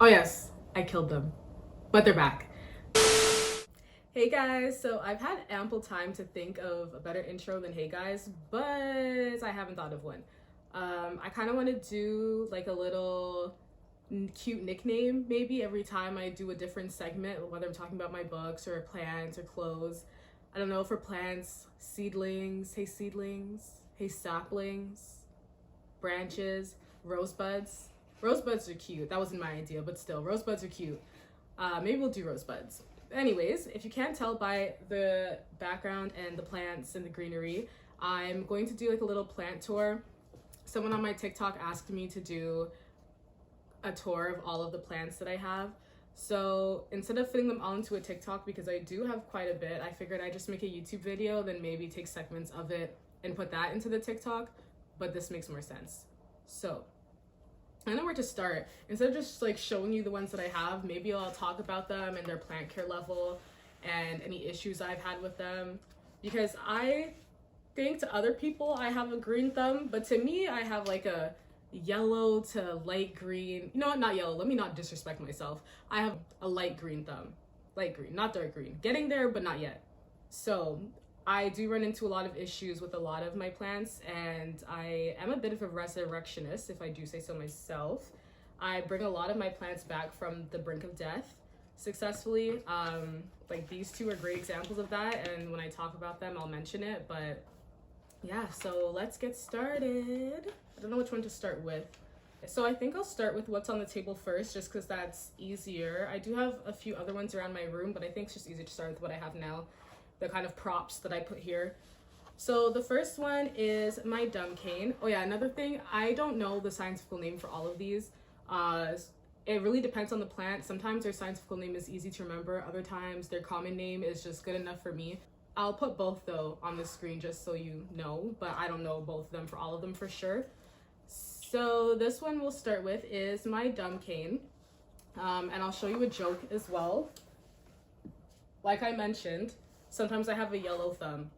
Oh yes, I killed them, but they're back. Hey guys, so I've had ample time to think of a better intro than hey guys, but I haven't thought of one. I kind of want to do like a little cute nickname maybe every time I do a different segment, whether I'm talking about my books or plants or clothes. I don't know, for plants, seedlings, hey saplings, branches, rosebuds. Rosebuds are cute. That wasn't my idea, but still, rosebuds are cute. Maybe we'll do rosebuds. Anyways, if you can't tell by the background and the plants and the greenery, I'm going to do like a little plant tour. Someone on my TikTok asked me to do a tour of all of the plants that I have. So instead of fitting them all into a TikTok, because I do have quite a bit, I figured I'd just make a YouTube video, then maybe take segments of it and put that into the TikTok, but this makes more sense. So I don't know where to start. Instead of just like showing you the ones that I have, maybe I'll talk about them and their plant care level and any issues I've had with them. Because I think to other people I have a green thumb, but to me I have like a yellow to light green. You know what, not yellow, let me not disrespect myself. I have a light green thumb. Light green, not dark green. Getting there, but not yet. So I do run into a lot of issues with a lot of my plants, and I am a bit of a resurrectionist, if I do say so myself. I bring a lot of my plants back from the brink of death successfully. Like these two are great examples of that, and when I talk about them, I'll mention it. But yeah, so let's get started. I don't know which one to start with. So I think I'll start with what's on the table first, just because that's easier. I do have a few other ones around my room, but I think it's just easier to start with what I have now, the kind of props that I put here. So the first one is my Dumbcane. Oh yeah, another thing, I don't know the scientific name for all of these. It really depends on the plant. Sometimes their scientific name is easy to remember. Other times their common name is just good enough for me. I'll put both though on the screen just so you know, but I don't know both of them for all of them for sure. So this one we'll start with is my Dumbcane. And I'll show you a joke as well. Like I mentioned, sometimes I have a yellow thumb.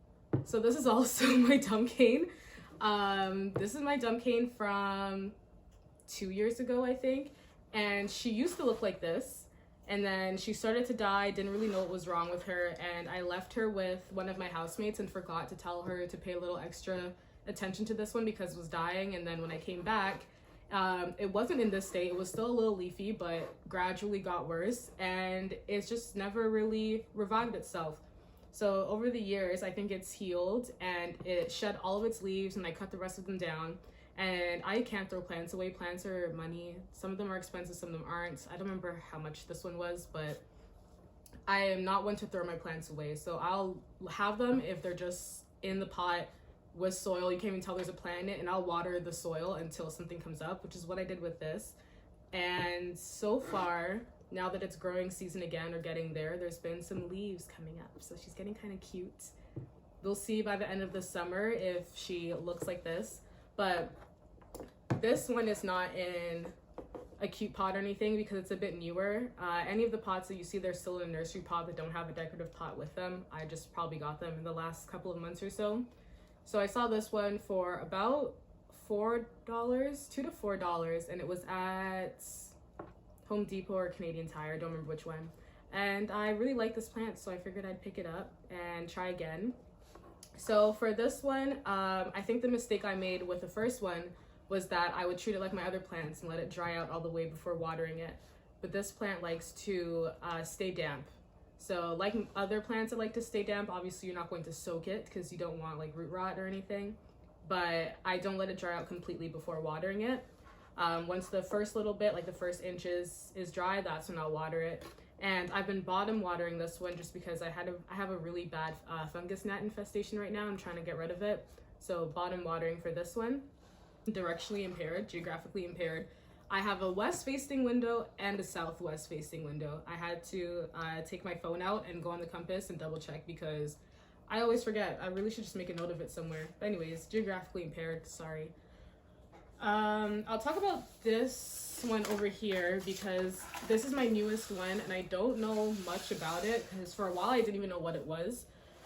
So this is also my Dumbcane. This is my Dumbcane from 2 years ago, I think. And she used to look like this. And then she started to die, didn't really know what was wrong with her. And I left her with one of my housemates and forgot to tell her to pay a little extra attention to this one because it was dying. And then when I came back, it wasn't in this state. It was still a little leafy, but gradually got worse. And it's just never really revived itself. So over the years, I think it's healed and it shed all of its leaves, and I cut the rest of them down. And I can't throw plants away. Plants are money. Some of them are expensive, some of them aren't. I don't remember how much this one was, but I am not one to throw my plants away. So I'll have them if they're just in the pot with soil. You can't even tell there's a plant in it, and I'll water the soil until something comes up, which is what I did with this. And so far, now that it's growing season again or getting there, there's been some leaves coming up. So she's getting kind of cute. We'll see by the end of the summer if she looks like this. But this one is not in a cute pot or anything because it's a bit newer. Any of the pots that you see, they're still in a nursery pot that don't have a decorative pot with them. I just probably got them in the last couple of months or so. So I saw this one for about $4, $2 to $4, and it was at Home Depot or Canadian Tire, don't remember which one. And I really like this plant, so I figured I'd pick it up and try again. So for this one, I think the mistake I made with the first one was that I would treat it like my other plants and let it dry out all the way before watering it. But this plant likes to stay damp. So like other plants that like to stay damp, obviously you're not going to soak it because you don't want like root rot or anything. But I don't let it dry out completely before watering it. Once the first little bit, like the first inches is dry, that's when I'll water it. And I've been bottom watering this one just because I have a really bad fungus gnat infestation right now. I'm trying to get rid of it. So bottom watering for this one. Directionally impaired, geographically impaired. I have a west facing window and a southwest facing window. I had to take my phone out and go on the compass and double check because I always forget. I really should just make a note of it somewhere. But anyways, geographically impaired, sorry. I'll talk about this one over here because this is my newest one and I don't know much about it because for a while I didn't even know what it was.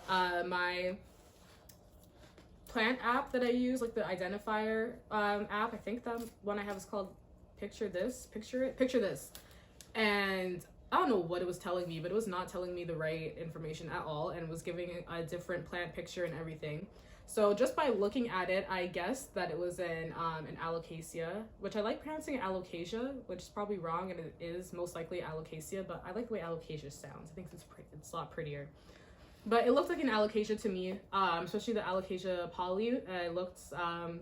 My plant app that I use, like the identifier app, I think the one I have is called Picture This. And I don't know what it was telling me, but it was not telling me the right information at all, and was giving a different plant picture and everything. So just by looking at it, I guessed that it was an alocasia, which I like pronouncing it alocasia, which is probably wrong, and it is most likely alocasia, but I like the way alocasia sounds. I think it's a lot prettier. But it looked like an alocasia to me, especially the Alocasia Polly. It looked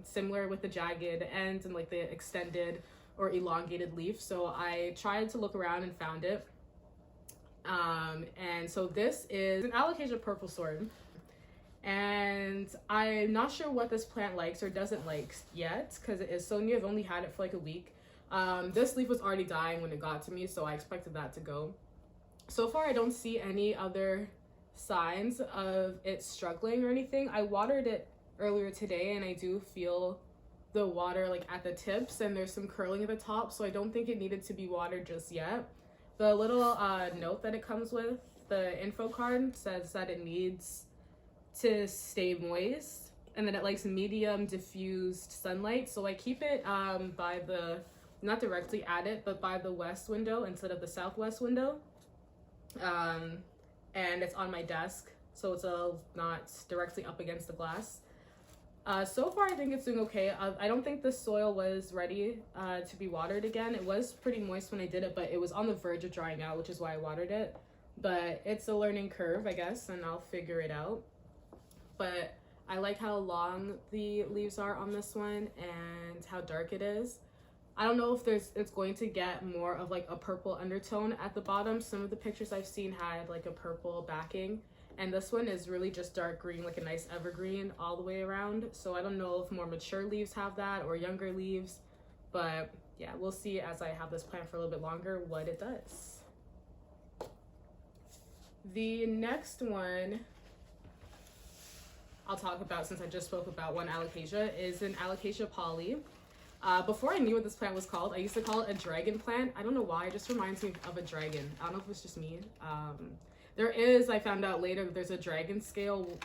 similar with the jagged ends and like the extended or elongated leaf. So I tried to look around and found it. And so this is an Alocasia purple sword. And I'm not sure what this plant likes or doesn't like yet, because it is so new. I've only had it for like a week. This leaf was already dying when it got to me, so I expected that to go. So far, I don't see any other signs of it struggling or anything. I watered it earlier today, and I do feel the water like at the tips, and there's some curling at the top, so I don't think it needed to be watered just yet. The little note that it comes with, the info card, says that it needs to stay moist, and then it likes medium diffused sunlight. So I keep it by the, not directly at it, but by the west window instead of the southwest window. And it's on my desk, so it's not directly up against the glass. So far, I think it's doing okay. I don't think the soil was ready to be watered again. It was pretty moist when I did it, but it was on the verge of drying out, which is why I watered it. But it's a learning curve, I guess, and I'll figure it out. But I like how long the leaves are on this one and how dark it is. I don't know if it's going to get more of like a purple undertone at the bottom. Some of the pictures I've seen had like a purple backing, and this one is really just dark green, like a nice evergreen all the way around. So I don't know if more mature leaves have that or younger leaves, but yeah, we'll see as I have this plant for a little bit longer what it does. The next one I'll talk about, since I just spoke about one alocasia, is an Alocasia Polly. Before I knew what this plant was called, I used to call it a dragon plant. I don't know why, it just reminds me of a dragon. I don't know if it's just me. I found out later that there's a dragon scale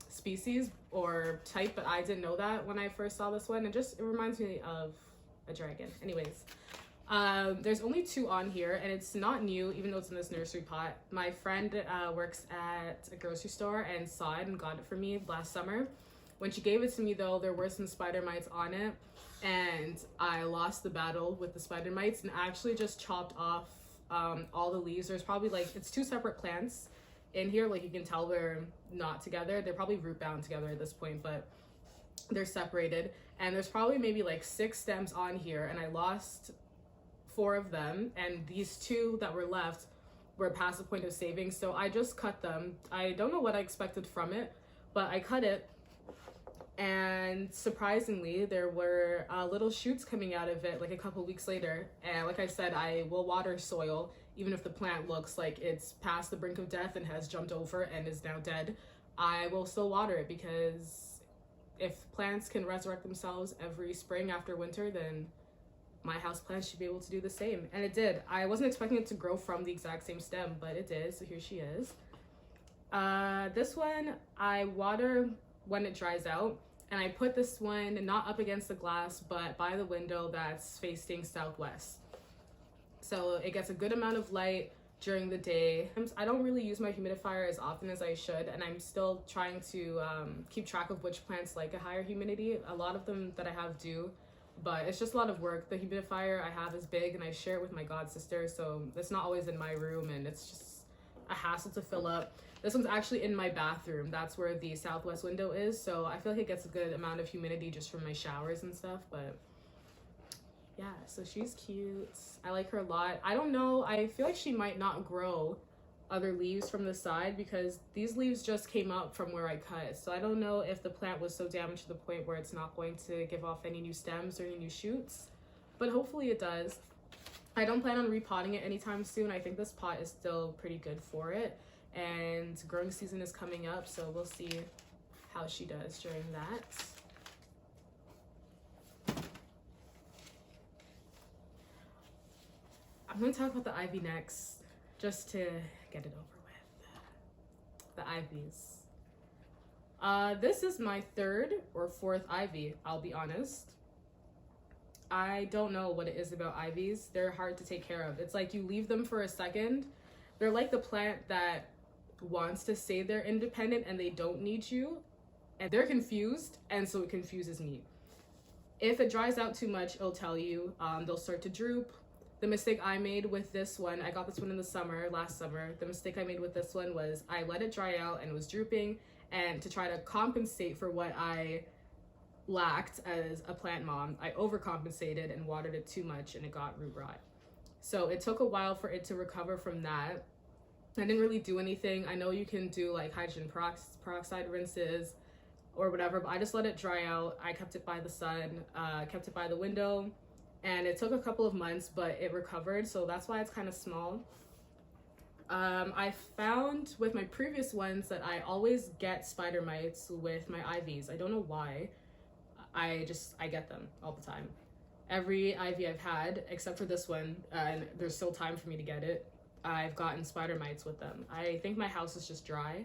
species or type, but I didn't know that when I first saw this one. It reminds me of a dragon. Anyways, there's only 2 on here, and it's not new, even though it's in this nursery pot. My friend works at a grocery store and saw it and got it for me last summer. When she gave it to me, though, there were some spider mites on it, and I lost the battle with the spider mites and actually just chopped off all the leaves. There's probably it's 2 separate plants in here. Like, you can tell they're not together. They're probably root bound together at this point, but they're separated. And there's probably maybe 6 stems on here, and I lost 4 of them, and these 2 that were left were past the point of saving, so I just cut them. I don't know what I expected from it, but I cut it, and surprisingly there were little shoots coming out of it like a couple weeks later. And like I said, I will water soil even if the plant looks like it's past the brink of death and has jumped over and is now dead. I will still water it, because if plants can resurrect themselves every spring after winter, then my house plant should be able to do the same. And it did. I wasn't expecting it to grow from the exact same stem, but it did. So here she is. This one I water when it dries out, and I put this one not up against the glass, but by the window that's facing southwest, so it gets a good amount of light during the day. I don't really use my humidifier as often as I should, and I'm still trying to keep track of which plants like a higher humidity. A lot of them that I have do, but it's just a lot of work. The humidifier I have is big, and I share it with my god sister, so it's not always in my room, and it's just a hassle to fill up. This one's actually in my bathroom. That's where the southwest window is, so I feel like it gets a good amount of humidity just from my showers and stuff. But yeah, so she's cute. I like her a lot. I don't know, I feel like she might not grow other leaves from the side, because these leaves just came up from where I cut. So I don't know if the plant was so damaged to the point where it's not going to give off any new stems or any new shoots, but hopefully it does. I don't plan on repotting it anytime soon. I think this pot is still pretty good for it, and growing season is coming up, so we'll see how she does during that. I'm going to talk about the ivy next, just to get it over with. The ivies. This is my 3rd or 4th ivy, I'll be honest. I don't know what it is about ivies. They're hard to take care of. It's like you leave them for a second. They're like the plant that wants to say they're independent and they don't need you. And they're confused, and so it confuses me. If it dries out too much, it'll tell you. They'll start to droop. The mistake I made with this one, I got this one in the summer, last summer. The mistake I made with this one was I let it dry out and it was drooping. And to try to compensate for what I lacked as a plant mom, I overcompensated and watered it too much and it got root rot. So it took a while for it to recover from that. I didn't really do anything. I know you can do like hydrogen peroxide rinses or whatever, but I just let it dry out. I kept it by the sun, kept it by the window, and it took a couple of months, but it recovered, so that's why it's kind of small. I found with my previous ones that I always get spider mites with my ivies. I don't know why. I get them all the time. Every ivy I've had, except for this one, and there's still time for me to get it, I've gotten spider mites with them. I think my house is just dry.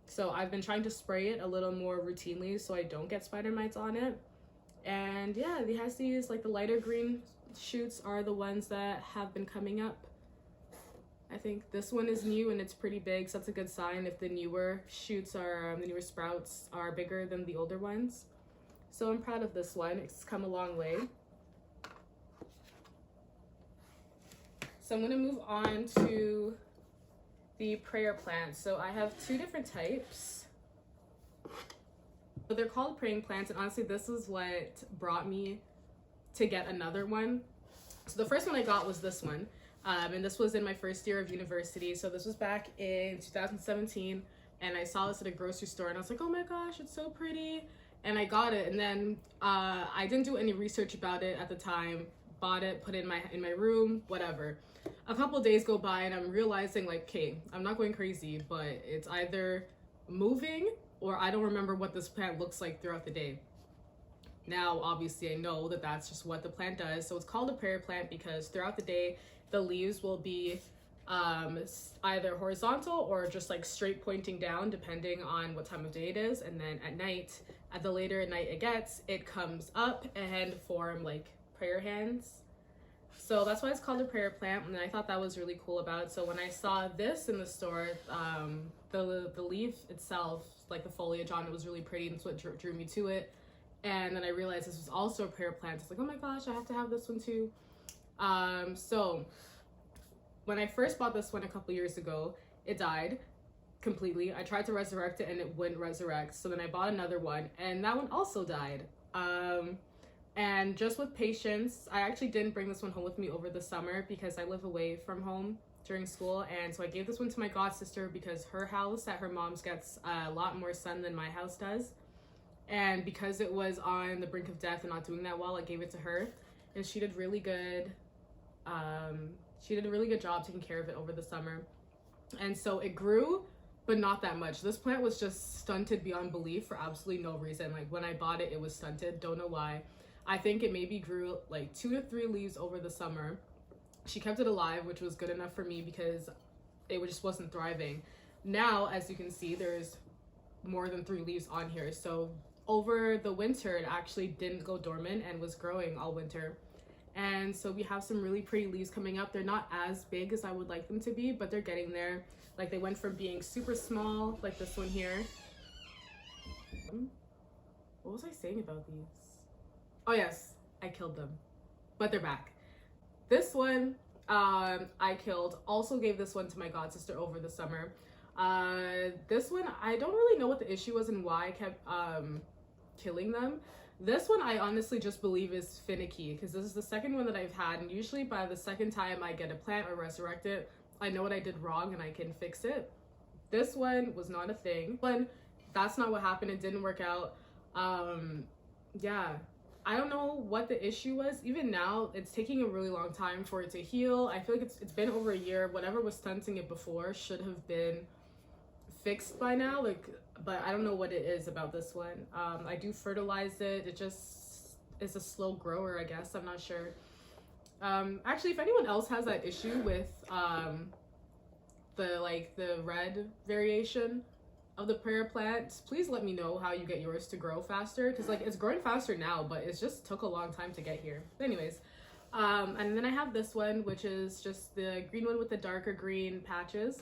So I've been trying to spray it a little more routinely so I don't get spider mites on it. And yeah, it has these, like the lighter green shoots are the ones that have been coming up. I think this one is new and it's pretty big, so that's a good sign if the newer shoots are, the newer sprouts are bigger than the older ones. So I'm proud of this one. It's come a long way. So I'm gonna move on to the prayer plants. So I have two different types. So they're called praying plants, and honestly, this is what brought me to get another one. So the first one I got was this one, and this was in my first year of university. So this was back in 2017, and I saw this at a grocery store, and I was like, oh my gosh, it's so pretty. And I got it, and then I didn't do any research about it at the time. Bought it, put it in my room, whatever. A couple days go by, and I'm realizing, like, okay, I'm not going crazy, but it's either moving or I don't remember what this plant looks like throughout the day. Now, obviously, I know that that's just what the plant does. So it's called a prayer plant because throughout the day, the leaves will be either horizontal or just like straight pointing down, depending on what time of day it is. And then at night, at the later at night it gets, it comes up and form like prayer hands. So that's why it's called a prayer plant, and I thought that was really cool about it. So when I saw this in the store, the leaf itself, like the foliage on it, was really pretty, and that's what drew me to it. And then I realized this was also a prayer plant. It's like, oh my gosh, I have to have this one too. So when I first bought this one a couple years ago, it died completely. I tried to resurrect it and it wouldn't resurrect. So then I bought another one and that one also died. And just with patience, I actually didn't bring this one home with me over the summer because I live away from home during school. And so I gave this one to my god sister because her house at her mom's gets a lot more sun than my house does. And because it was on the brink of death and not doing that well, I gave it to her. And she did really good. She did a really good job taking care of it over the summer. And so it grew, but not that much. This plant was just stunted beyond belief for absolutely no reason. Like when I bought it, it was stunted. Don't know why. I think it maybe grew like 2 to 3 leaves over the summer. She kept it alive, which was good enough for me because it just wasn't thriving. Now, as you can see, there's more than 3 leaves on here. So over the winter, it actually didn't go dormant and was growing all winter. And so we have some really pretty leaves coming up. They're not as big as I would like them to be, but they're getting there. Like they went from being super small, like this one here. What was I saying about these? Oh yes, I killed them, but they're back. This one I killed, also gave this one to my god sister over the summer. This one, I don't really know what the issue was and why I kept killing them. This one I honestly just believe is finicky because this is the second one that I've had, and usually by the second time I get a plant or resurrect it, I know what I did wrong and I can fix it. This one was not a thing. But that's not what happened. It didn't work out. Yeah, I don't know what the issue was. Even now, it's taking a really long time for it to heal. I feel like it's been over a year. Whatever was stunting it before should have been fixed by now. Like, but I don't know what it is about this one. I do fertilize it. It just is a slow grower, I guess. I'm not sure. Actually, if anyone else has that issue with the red variation, of the prayer plants, please let me know how you get yours to grow faster, because like it's growing faster now, but it just took a long time to get here. But anyways, and then I have this one, which is just the green one with the darker green patches.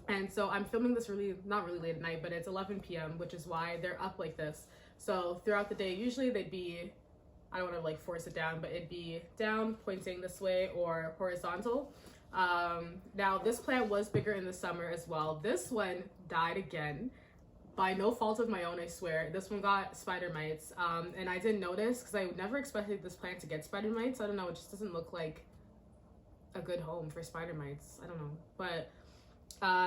And so I'm filming this not really late at night, but it's 11 p.m., which is why they're up like this. So throughout the day, usually they'd be, I don't want to like force it down, but it'd be down pointing this way or horizontal. Now this plant was bigger in the summer as well. This one died again by no fault of my own, I swear. This one got spider mites, and I didn't notice because I never expected this plant to get spider mites. I don't know, it just doesn't look like a good home for spider mites. I don't know, but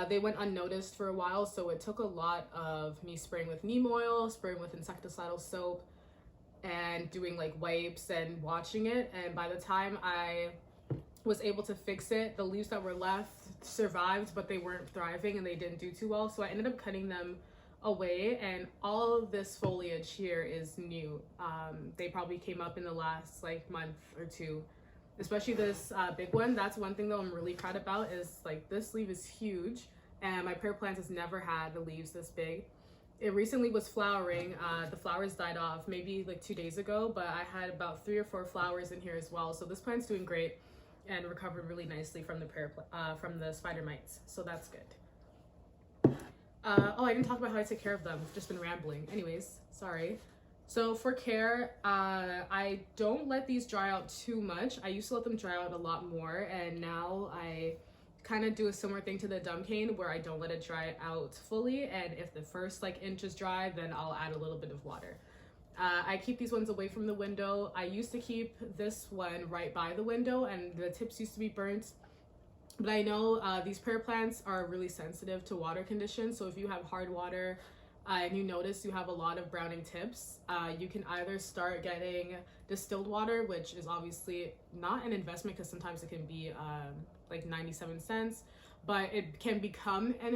they went unnoticed for a while, so it took a lot of me spraying with neem oil, spraying with insecticidal soap, and doing like wipes and watching it. And by the time I was able to fix it, the leaves that were left survived, but they weren't thriving and they didn't do too well. So I ended up cutting them away, and all of this foliage here is new. They probably came up in the last like month or two, especially this big one. That's one thing though I'm really proud about, is like this leaf is huge, and my prayer plant has never had the leaves this big. It recently was flowering. The flowers died off maybe like 2 days ago, but I had about 3 or 4 flowers in here as well. So this plant's doing great and recovered really nicely from the spider mites, so that's good. Oh, I didn't talk about how I take care of them. I've just been rambling. Anyways, sorry. So for care, I don't let these dry out too much. I used to let them dry out a lot more, and now I kind of do a similar thing to the Dumbcane where I don't let it dry out fully, and if the first like inch is dry, then I'll add a little bit of water. I keep these ones away from the window. I used to keep this one right by the window, and the tips used to be burnt. But I know these prayer plants are really sensitive to water conditions. So if you have hard water and you notice you have a lot of browning tips, you can either start getting distilled water, which is obviously not an investment because sometimes it can be like 97 cents, but it can become an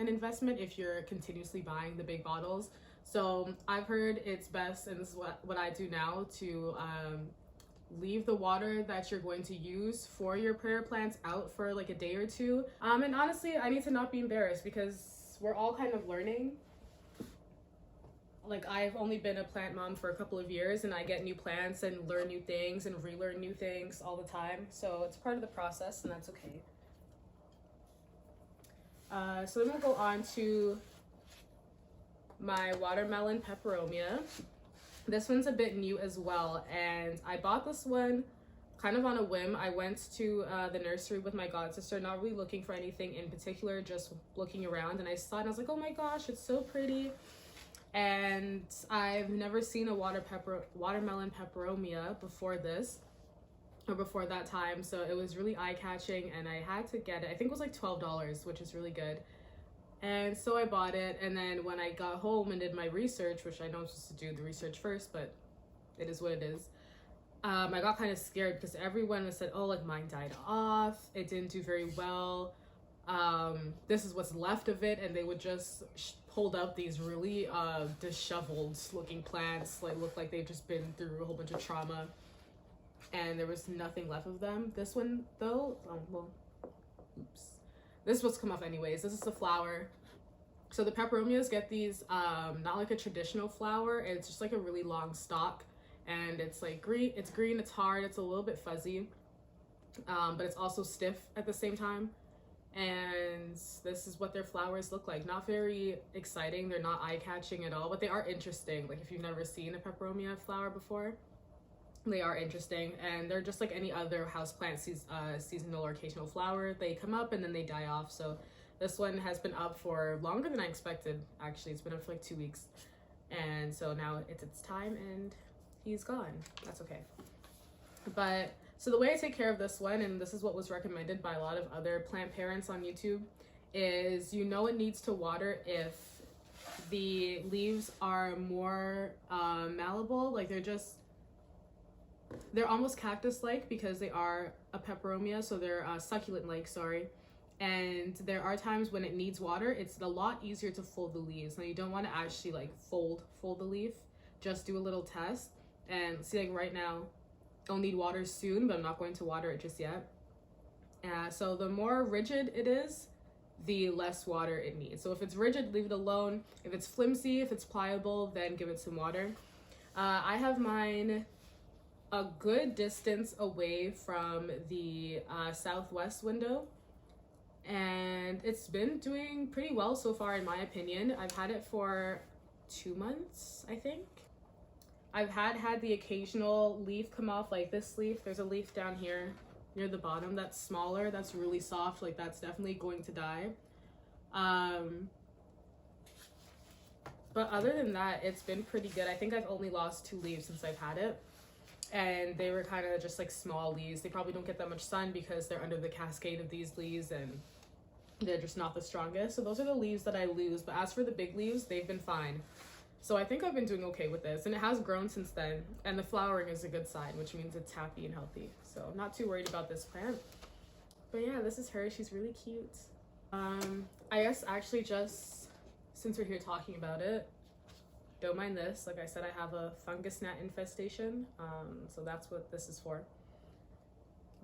investment if you're continuously buying the big bottles. So I've heard it's best, and this is what I do now, to leave the water that you're going to use for your prayer plants out for like a day or two. And honestly, I need to not be embarrassed because we're all kind of learning. Like I've only been a plant mom for a couple of years, and I get new plants and learn new things and relearn new things all the time. So it's part of the process, and that's okay. So then we'll go on to my watermelon peperomia. This one's a bit new as well, and I bought this one kind of on a whim. I went to the nursery with my god sister, not really looking for anything in particular, just looking around, and I saw it and I was like, oh my gosh, it's so pretty. And I've never seen a watermelon peperomia before this, or before that time, so it was really eye-catching and I had to get it. I think it was like $12, which is really good. And so I bought it, and then when I got home and did my research, which I know I'm supposed to do the research first, but it is what it is, I got kind of scared because everyone said, oh, like mine died off, it didn't do very well, this is what's left of it, and they would just hold up these really disheveled looking plants, like look like they've just been through a whole bunch of trauma, and there was nothing left of them. This one though, oops. This is what's come off anyways. This is the flower. So the peperomias get these, not like a traditional flower. It's just like a really long stalk, and it's like green. It's green, it's hard, it's a little bit fuzzy, but it's also stiff at the same time. And this is what their flowers look like. Not very exciting. They're not eye-catching at all, but they are interesting. Like if you've never seen a peperomia flower before, they are interesting, and they're just like any other houseplant seasonal or occasional flower. They come up and then they die off. So this one has been up for longer than I expected. Actually, it's been up for like 2 weeks, and so now it's time, and he's gone. That's okay. But so the way I take care of this one, and this is what was recommended by a lot of other plant parents on YouTube, is you know it needs to water if the leaves are more malleable, like they're almost cactus-like because they are a peperomia, so they're succulent-like, sorry. And there are times when it needs water. It's a lot easier to fold the leaves. Now you don't want to actually like fold the leaf. Just do a little test and see, like right now, I'll need water soon, but I'm not going to water it just yet. So the more rigid it is, the less water it needs. So if it's rigid, leave it alone. If it's flimsy, if it's pliable, then give it some water. I have mine a good distance away from the southwest window, and it's been doing pretty well so far in my opinion. I've had it for 2 months, I think. I've had the occasional leaf come off, like this leaf. There's a leaf down here near the bottom that's smaller, that's really soft, like that's definitely going to die. But other than that, it's been pretty good. I think I've only lost 2 leaves since I've had it, and they were kind of just like small leaves. They probably don't get that much sun because they're under the cascade of these leaves and they're just not the strongest. So those are the leaves that I lose, but as for the big leaves, they've been fine. So I think I've been doing okay with this, and it has grown since then, and the flowering is a good sign, which means it's happy and healthy. So I'm not too worried about this plant. But yeah, this is her. She's really cute. I guess actually, just since we're here talking about it, don't mind this. Like I said, I have a fungus gnat infestation, so that's what this is for.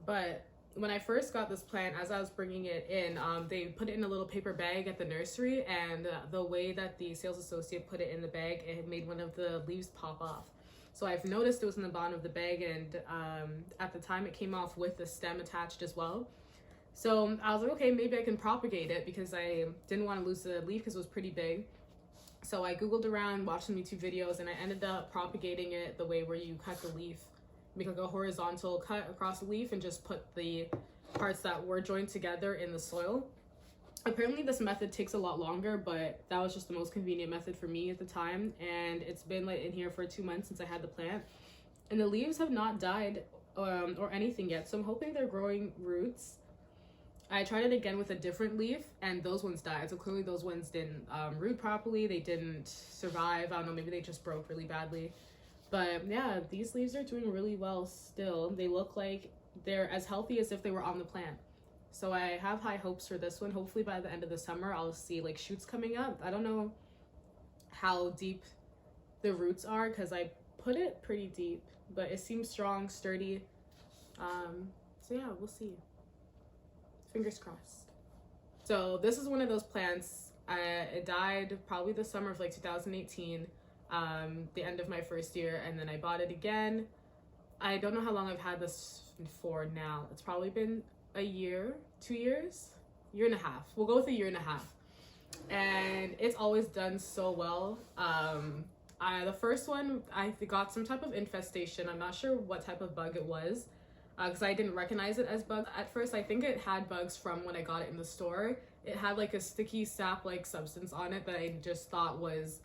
But when I first got this plant, as I was bringing it in, they put it in a little paper bag at the nursery, and the way that the sales associate put it in the bag, it made one of the leaves pop off. So I've noticed it was in the bottom of the bag, and at the time it came off with the stem attached as well. So I was like, okay, maybe I can propagate it, because I didn't want to lose the leaf because it was pretty big. So I googled around, watched some YouTube videos, and I ended up propagating it the way where you cut the leaf, make like a horizontal cut across the leaf, and just put the parts that were joined together in the soil. Apparently this method takes a lot longer, but that was just the most convenient method for me at the time, and it's been like in here for 2 months since I had the plant, and the leaves have not died or anything yet, so I'm hoping they're growing roots. I tried it again with a different leaf, and those ones died, so clearly those ones didn't root properly, they didn't survive. I don't know, maybe they just broke really badly. But yeah, these leaves are doing really well still. They look like they're as healthy as if they were on the plant. So I have high hopes for this one. Hopefully by the end of the summer, I'll see like shoots coming up. I don't know how deep the roots are because I put it pretty deep, but it seems strong, sturdy. So yeah, we'll see. Fingers crossed. So this is one of those plants. It died probably the summer of like 2018. The end of my first year, and then I bought it again. I don't know how long I've had this for now. It's probably been a year, 2 years, year and a half. We'll go with a year and a half. And it's always done so well. The first one, I got some type of infestation. I'm not sure what type of bug it was, because I didn't recognize it as bug at first. I think it had bugs from when I got it in the store. It had like a sticky sap-like substance on it that I just thought was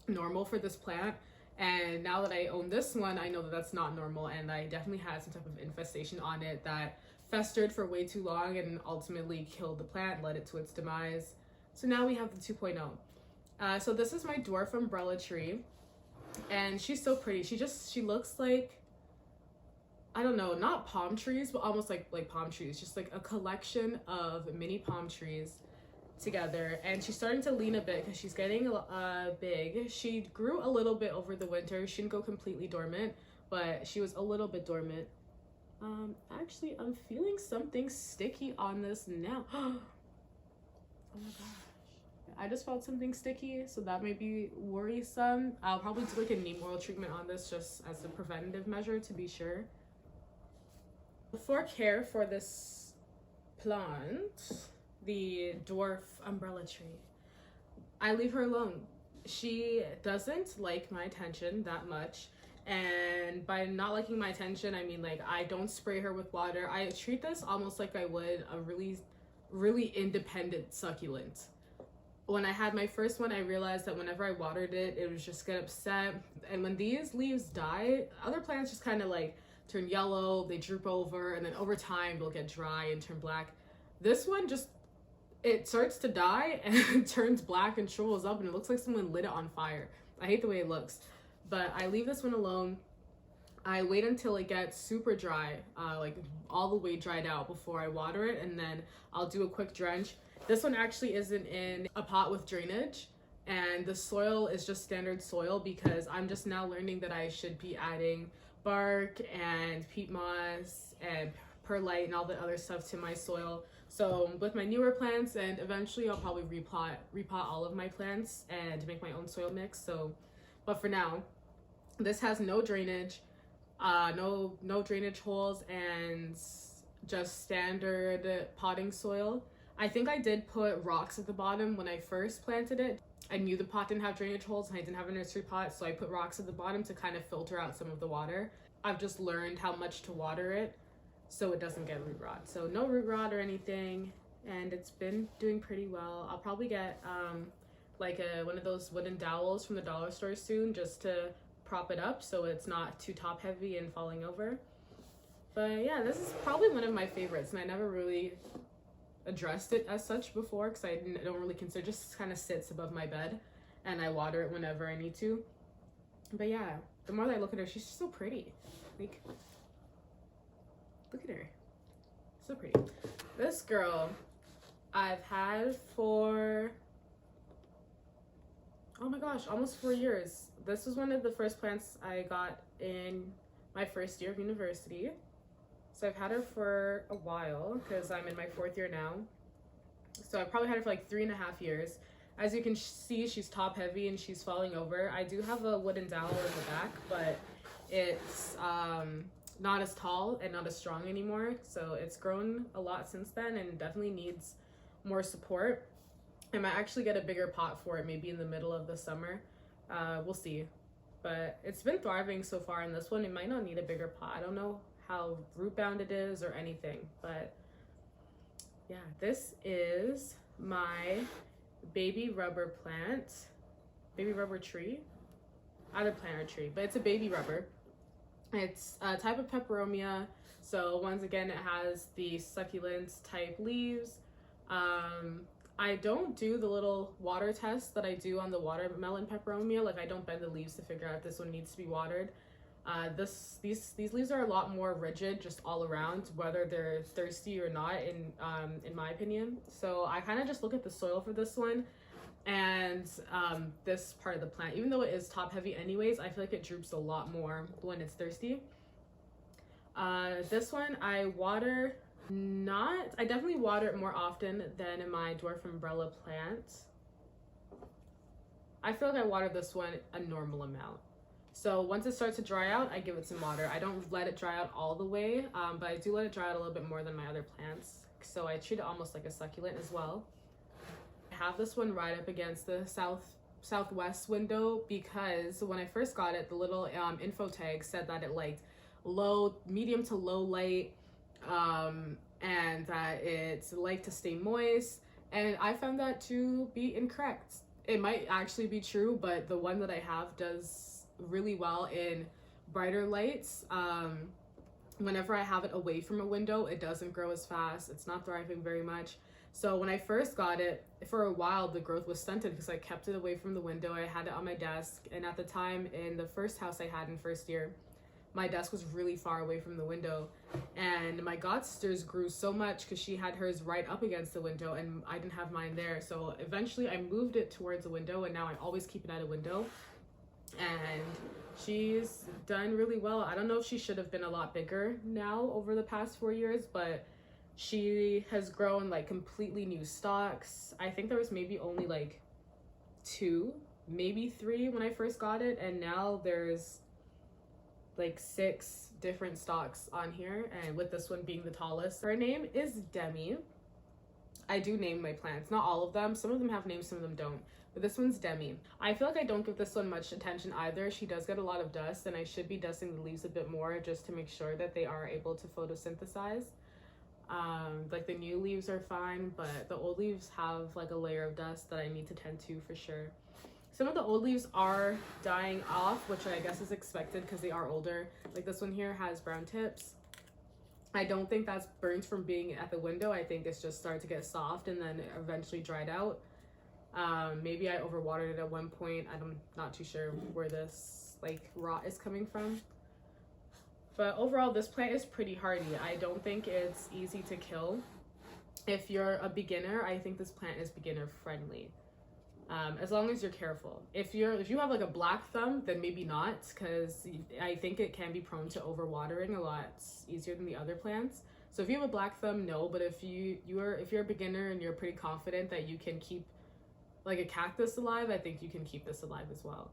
normal for this plant, and now that I own this one, I know that that's not normal, and I definitely had some type of infestation on it that festered for way too long and ultimately killed the plant, led it to its demise. So now we have the 2.0. So this is my dwarf umbrella tree, and she's so pretty. She looks like, I don't know, not palm trees, but almost like palm trees, just like a collection of mini palm trees together. And she's starting to lean a bit because she's getting big. She grew a little bit over the winter. She didn't go completely dormant, but she was a little bit dormant. Actually, I'm feeling something sticky on this now. Oh my gosh, I just felt something sticky, so that may be worrisome. I'll probably do like a neem oil treatment on this just as a preventative measure to be sure. For care for this plant, the dwarf umbrella tree, I leave her alone. She doesn't like my attention that much, and by not liking my attention, I mean like I don't spray her with water. I treat this almost like I would a really independent succulent. When I had my first one, I realized that whenever I watered it, it would just get upset, and when these leaves die, other plants just kind of like turn yellow, they droop over, and then over time they'll get dry and turn black. This one just, it starts to die and turns black and shrivels up, and it looks like someone lit it on fire. I hate the way it looks, but I leave this one alone. I wait until it gets super dry, like all the way dried out before I water it, and then I'll do a quick drench. This one actually isn't in a pot with drainage, and the soil is just standard soil because I'm just now learning that I should be adding bark and peat moss and perlite and all the other stuff to my soil So with my newer plants, and eventually I'll probably repot all of my plants and make my own soil mix. So, but for now, this has no drainage, no drainage holes, and just standard potting soil. I think I did put rocks at the bottom when I first planted it. I knew the pot didn't have drainage holes and I didn't have a nursery pot, so I put rocks at the bottom to kind of filter out some of the water. I've just learned how much to water it so it doesn't get root rot. So no root rot or anything, and it's been doing pretty well. I'll probably get like one of those wooden dowels from the dollar store soon, just to prop it up so it's not too top heavy and falling over. But yeah, this is probably one of my favorites, and I never really addressed it as such before because I don't really consider, just kind of sits above my bed and I water it whenever I need to. But yeah, the more that I look at her, she's just so pretty. Like, look at her, so pretty. This girl I've had for, oh my gosh, almost 4 years. This was one of the first plants I got in my first year of university. So I've had her for a while because I'm in my 4th year now. So I've probably had her for like 3.5 years. As you can see, she's top heavy and she's falling over. I do have a wooden dowel in the back, but it's not as tall and not as strong anymore. So it's grown a lot since then and definitely needs more support. I might actually get a bigger pot for it, maybe in the middle of the summer. We'll see. But it's been thriving so far in this one. It might not need a bigger pot. I don't know how root bound it is or anything, but yeah, this is my baby rubber plant, baby rubber tree, either plant or tree, but it's a baby rubber. It's a type of Peperomia, so once again it has the succulent type leaves. I don't do the little water test that I do on the watermelon Peperomia. Like, I don't bend the leaves to figure out if this one needs to be watered. These leaves are a lot more rigid just all around, whether they're thirsty or not, in my opinion. So I kind of just look at the soil for this one and this part of the plant. Even though it is top heavy anyways, I feel like it droops a lot more when it's thirsty. This one I water I definitely water it more often than in my dwarf umbrella plant. I feel like I water this one a normal amount. So once it starts to dry out, I give it some water. I don't let it dry out all the way, but I do let it dry out a little bit more than my other plants. So I treat it almost like a succulent as well. I have this one right up against the southwest window because when I first got it, the little info tag said that it liked medium to low light, and that it's liked to stay moist. And I found that to be incorrect. It might actually be true, but the one that I have does really well in brighter lights. Whenever I have it away from a window, it doesn't grow as fast. It's not thriving very much. So when I first got it, for a while the growth was stunted because I kept it away from the window. I had it on my desk, and at the time in the first house I had in first year, my desk was really far away from the window, and my godsister's grew so much because she had hers right up against the window and I didn't have mine there. So eventually I moved it towards the window, and now I always keep it at a window, and she's done really well. I don't know if she should have been a lot bigger now over the past 4 years, but she has grown like completely new stalks. I think there was maybe only like 2, maybe 3 when I first got it, and now there's like 6 different stalks on here, and with this one being the tallest. Her name is Demi. I do name my plants, not all of them. Some of them have names, some of them don't, but this one's Demi. I feel like I don't give this one much attention either. She does get a lot of dust, and I should be dusting the leaves a bit more just to make sure that they are able to photosynthesize. Like, the new leaves are fine, but the old leaves have like a layer of dust that I need to tend to for sure. Some of the old leaves are dying off, which I guess is expected because they are older. Like, this one here has brown tips. I don't think that's burnt from being at the window. I think it's just started to get soft and then eventually dried out. Maybe I overwatered it at one point. I'm not too sure where this like rot is coming from. But overall, this plant is pretty hardy. I don't think it's easy to kill. If you're a beginner, I think this plant is beginner friendly. As long as you're careful. If you have like a black thumb, then maybe not, because I think it can be prone to overwatering a lot easier than the other plants. So if you have a black thumb, no. But if you're a beginner and you're pretty confident that you can keep like a cactus alive, I think you can keep this alive as well.